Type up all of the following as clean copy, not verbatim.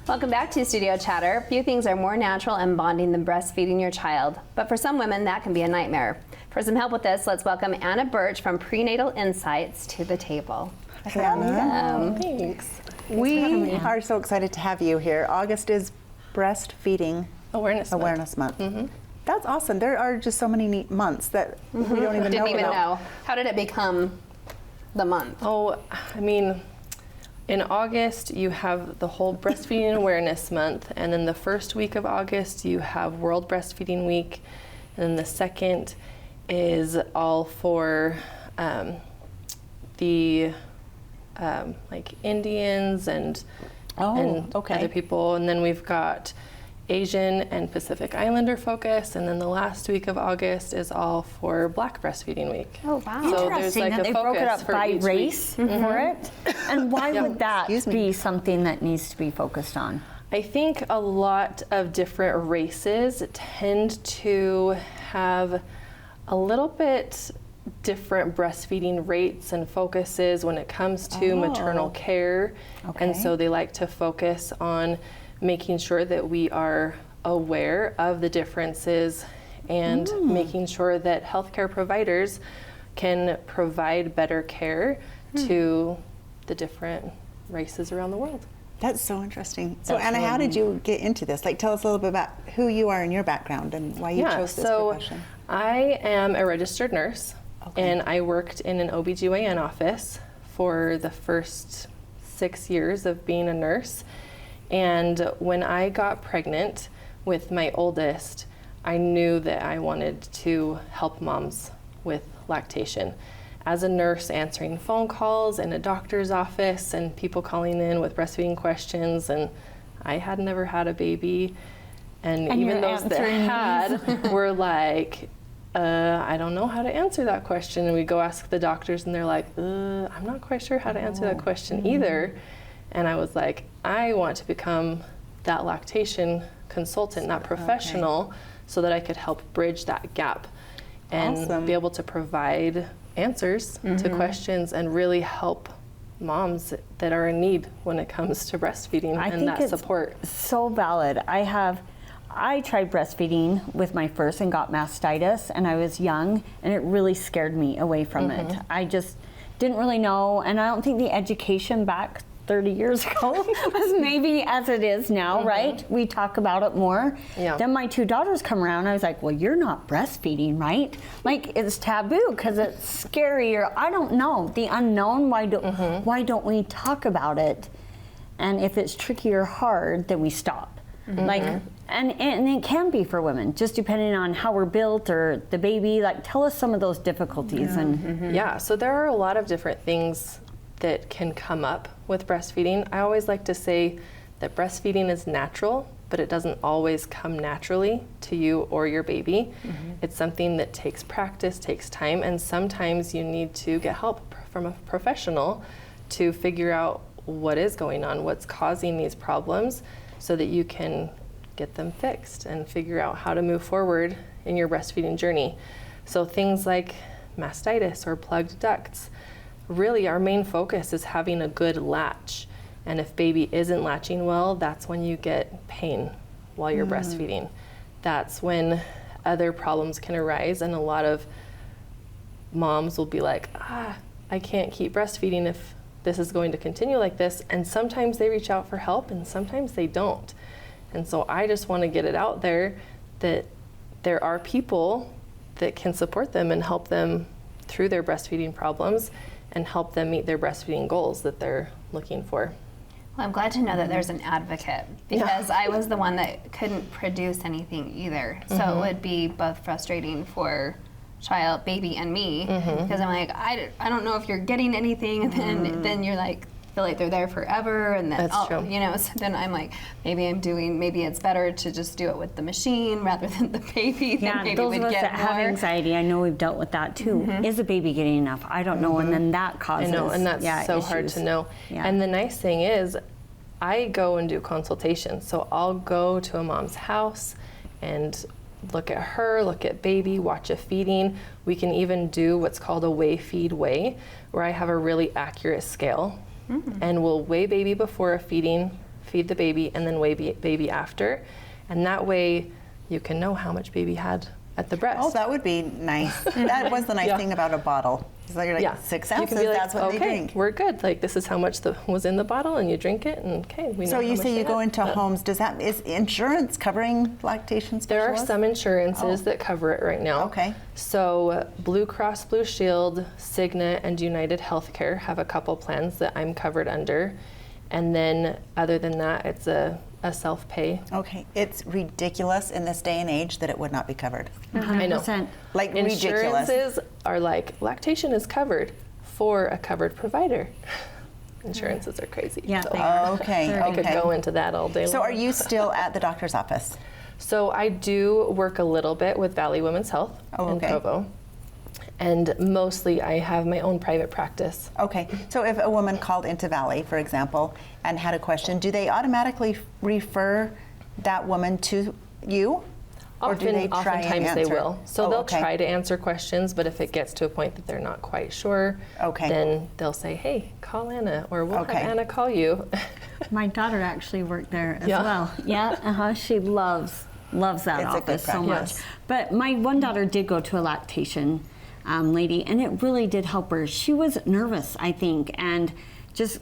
Welcome back to Studio Chatter. Few things are more natural and bonding than breastfeeding your child, but for some women that can be a nightmare. For some help with this, let's welcome Anna Burch from Prenatal Insights to the table. Welcome. Thanks. We are so excited to have you here. August is Breastfeeding Awareness Month. Mm-hmm. That's awesome. There are just so many neat months that we don't even know. How did it become the month? Oh, I mean, in August, you have the whole Breastfeeding Awareness Month, and then the first week of August, you have World Breastfeeding Week, and then the second is all for the like Indians and other people, and then we've got Asian and Pacific Islander focus, and then the last week of August is all for Black Breastfeeding Week. Oh wow! So there's like that they broke it up by race for it. And why would that be something that needs to be focused on? I think a lot of different races tend to have a little bit different breastfeeding rates and focuses when it comes to maternal care, and so they like to focus on making sure that we are aware of the differences and making sure that healthcare providers can provide better care to the different races around the world. That's so interesting. So Anna, how did you get into this? Like, tell us a little bit about who you are and your background and why you chose this profession. I am a registered nurse, and I worked in an OBGYN office for the first 6 years of being a nurse. And when I got pregnant with my oldest, I knew that I wanted to help moms with lactation. As a nurse, answering phone calls in a doctor's office and people calling in with breastfeeding questions, and I had never had a baby, and even those that had were like, I don't know how to answer that question. And we go ask the doctors and they're like, I'm not quite sure how to answer that question either. And I was like, I want to become that lactation consultant, that professional, so that I could help bridge that gap and be able to provide answers to questions and really help moms that are in need when it comes to breastfeeding and that support. So valid. I tried breastfeeding with my first and got mastitis, and I was young, and it really scared me away from it. I just didn't really know, and I don't think the education back 30 years ago was maybe as it is now, right? We talk about it more. Then my two daughters come around, I was like, well, you're not breastfeeding, right? Like, it's taboo because it's scary, or I don't know, the unknown. Why don't we talk about it? And if it's tricky or hard, then we stop. Like, and it can be for women, just depending on how we're built or the baby. Like, tell us some of those difficulties. So there are a lot of different things that can come up with breastfeeding. I always like to say that breastfeeding is natural, but it doesn't always come naturally to you or your baby. It's something that takes practice, takes time, and sometimes you need to get help from a professional to figure out what is going on, what's causing these problems, so that you can get them fixed and figure out how to move forward in your breastfeeding journey. So things like mastitis or plugged ducts, really our main focus is having a good latch. And if baby isn't latching well, that's when you get pain while you're breastfeeding. That's when other problems can arise, and a lot of moms will be like, I can't keep breastfeeding if this is going to continue like this. And sometimes they reach out for help and sometimes they don't. And so I just want to get it out there that there are people that can support them and help them through their breastfeeding problems and help them meet their breastfeeding goals that they're looking for. Well, I'm glad to know that there's an advocate, because I was the one that couldn't produce anything either. So it would be both frustrating for baby and me, because I'm like, I don't know if you're getting anything, and then you're like, feel like they're there forever, and then so then I'm like, maybe it's better to just do it with the machine rather than the baby. Those of us that have anxiety, I know we've dealt with that too. Is the baby getting enough? I don't know, and then that causes and that's so hard to know. And the nice thing is, I go and do consultation, so I'll go to a mom's house and look at her, look at baby, watch a feeding. We can even do what's called a weigh feed weigh, where I have a really accurate scale. And we'll weigh baby before a feeding, feed the baby, and then weigh baby after. And that way you can know how much baby had at the breast. Oh, that would be nice. That was the nice thing about a bottle. So you're like 6 ounces, you can be like, that's what they drink. we're good. Like, this is how much was in the bottle, and you drink it, and okay, we know. So how you much say they you go have. into homes, is insurance covering lactation specialists? There are some insurances that cover it right now. Okay. So Blue Cross Blue Shield, Cigna, and United Healthcare have a couple plans that I'm covered under. And then other than that, it's a self-pay. Okay, it's ridiculous in this day and age that it would not be covered. 100%. I know. Like ridiculous. Insurances are like, lactation is covered for a covered provider. Insurances are crazy. Yeah, so they are. Okay, I could okay. go into that all day long. So are you still at the doctor's office? So I do work a little bit with Valley Women's Health in Provo. And mostly I have my own private practice. Okay, so if a woman called into Valley, for example, and had a question, do they automatically refer that woman to you? Or do they try and Oftentimes they answer? will. So Oh, they'll okay. try to answer questions, but if it gets to a point that they're not quite sure, Okay. then they'll say, hey, call Anna, or we'll Okay. have Anna call you. My daughter actually worked there as Yeah. well. Yeah, she loves that It's a good office so much. practice. But my one daughter did go to a lactation lady, and it really did help her. She was nervous, I think, and just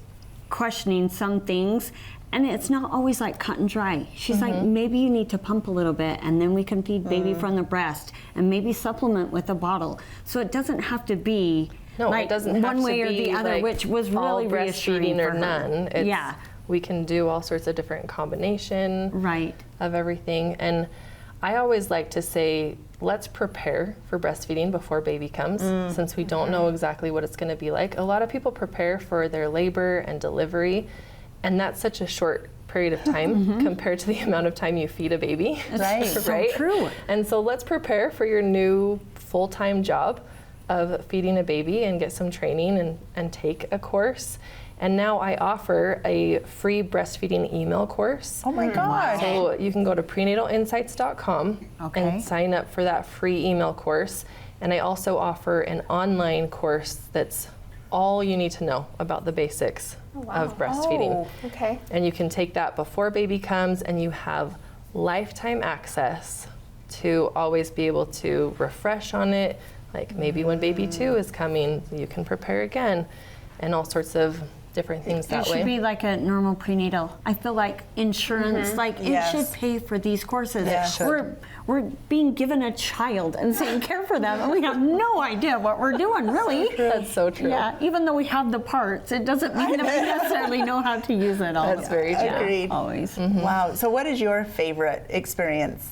questioning some things. And it's not always like cut and dry. She's like, maybe you need to pump a little bit, and then we can feed baby from the breast, and maybe supplement with a bottle. So it doesn't have to be No, like it doesn't have one way to or be the other, like which was all really reassuring breastfeeding or for her. none. Yeah. We can do all sorts of different combination Right. of everything. And I always like to say, let's prepare for breastfeeding before baby comes, since we don't know exactly what it's going to be like. A lot of people prepare for their labor and delivery, and that's such a short period of time compared to the amount of time you feed a baby. Right. So right? true. And so let's prepare for your new full-time job of feeding a baby and get some training and take a course. And now I offer a free breastfeeding email course. Oh my gosh. So you can go to prenatalinsights.com Okay. and sign up for that free email course. And I also offer an online course that's all you need to know about the basics of breastfeeding. Oh. Okay. And you can take that before baby comes, and you have lifetime access to always be able to refresh on it. Like maybe when baby 2 is coming, you can prepare again, and all sorts of different things that It should way. be like a normal prenatal. I feel like insurance, like Yes. it should pay for these courses. It should. We're being given a child and saying care for them, and we have no idea what we're doing, really. That's so true. Yeah, even though we have the parts, it doesn't mean that we necessarily know how to use it all. That's very true. Agreed. Always. Wow. So what is your favorite experience?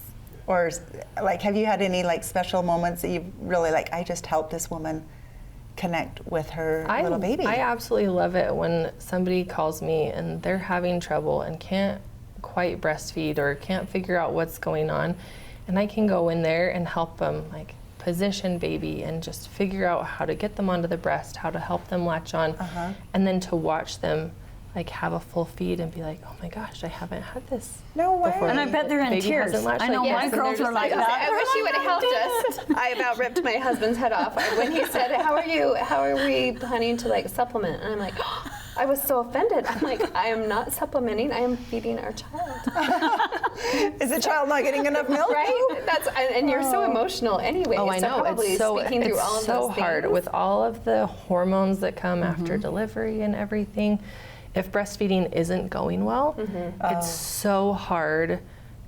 Or like, have you had any like special moments that you've really like, I just helped this woman connect with her little baby? I absolutely love it when somebody calls me and they're having trouble and can't quite breastfeed or can't figure out what's going on, and I can go in there and help them like position baby and just figure out how to get them onto the breast, how to help them latch on, and then to watch them like have a full feed and be like, oh my gosh, I haven't had this No way. before. And I bet they're in Baby tears. hasn't latched I know like my this, and girls they're were just like that. I wish you would have helped us. I about ripped my husband's head off when he said, "How are we planning to like supplement?" And I'm like, I was so offended. I'm like, I am not supplementing. I am feeding our child. Is the child not getting enough milk? Right? And you're so emotional anyway. Oh, I so know. Probably It's so, speaking through all of so those hard things. with all of the hormones that come after delivery and everything. If breastfeeding isn't going well, it's so hard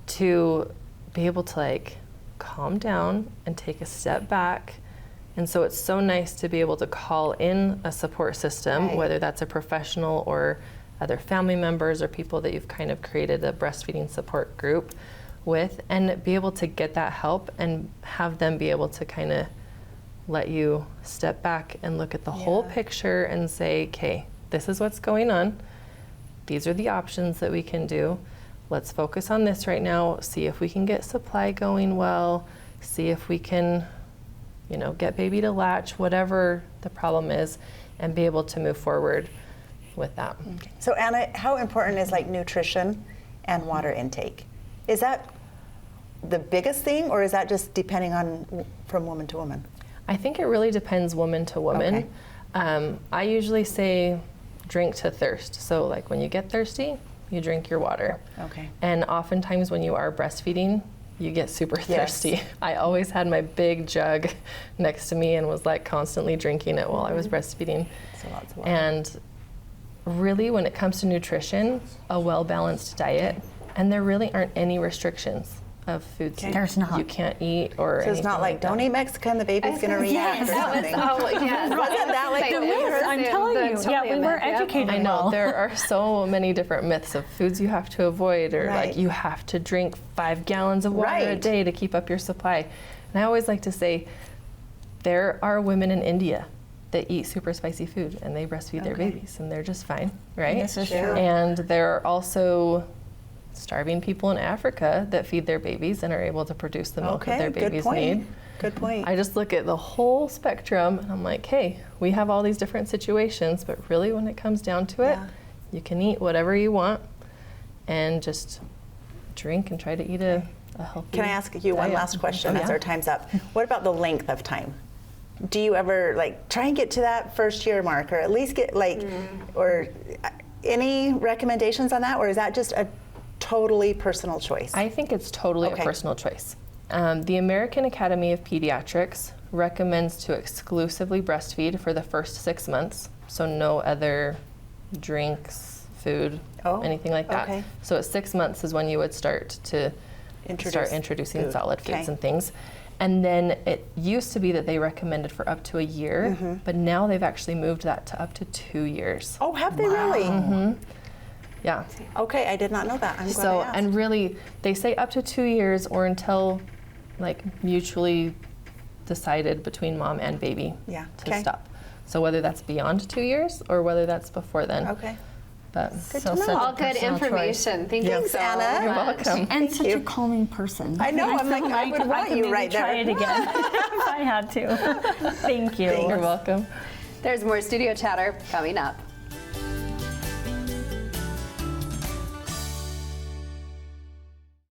to be able to like calm down and take a step back. And so it's so nice to be able to call in a support system, Right. whether that's a professional or other family members or people that you've kind of created a breastfeeding support group with, and be able to get that help and have them be able to kind of let you step back and look at the whole picture and say, okay, this is what's going on. These are the options that we can do. Let's focus on this right now. See if we can get supply going well. See if we can, you know, get baby to latch, whatever the problem is, and be able to move forward with that. So Anna, how important is like nutrition and water intake? Is that the biggest thing, or is that just depending on from woman to woman? I think it really depends woman to woman. Okay. I usually say drink to thirst. So like when you get thirsty, you drink your water. Okay. And oftentimes when you are breastfeeding, you get super thirsty. I always had my big jug next to me and was like constantly drinking it while I was breastfeeding. So lots of water. And really, when it comes to nutrition, a well-balanced diet, and there really aren't any restrictions of foods There's not. you can't eat or So it's not like, don't eat Mexican, the baby's going to react or something. Wasn't that like the myth? I'm telling you. Yeah, we were educated. I know well. there are so many different myths of foods you have to avoid, or like you have to drink 5 gallons of water a day to keep up your supply. And I always like to say, there are women in India that eat super spicy food and they breastfeed their babies and they're just fine, right? This is true. And there are also starving people in Africa that feed their babies and are able to produce the milk that their babies need. Good point. I just look at the whole spectrum and I'm like, hey, we have all these different situations, but really when it comes down to it, you can eat whatever you want and just drink and try to eat a healthy Can I ask you one last question as our time's up? What about the length of time? Do you ever like try and get to that first year mark, or at least get like, or any recommendations on that, or is that just a totally personal choice? I think it's totally a personal choice. The American Academy of Pediatrics recommends to exclusively breastfeed for the first 6 months, so no other drinks, food, anything like that. Okay. So at 6 months is when you would start introducing food. solid foods and things. And then it used to be that they recommended for up to a year, but now they've actually moved that to up to 2 years. Oh, have they really? Yeah. Okay, I did not know that. I'm glad I asked. And really, they say up to 2 years or until like mutually decided between mom and baby to stop. So whether that's beyond 2 years or whether that's before then. Okay. But Good to know. all good information. Thank you so Anna. you're much. welcome. And such a calming person. I know, I'm like, I would want could you maybe right there. try it again if I had to. Thank you. You're welcome. There's more studio chatter coming up.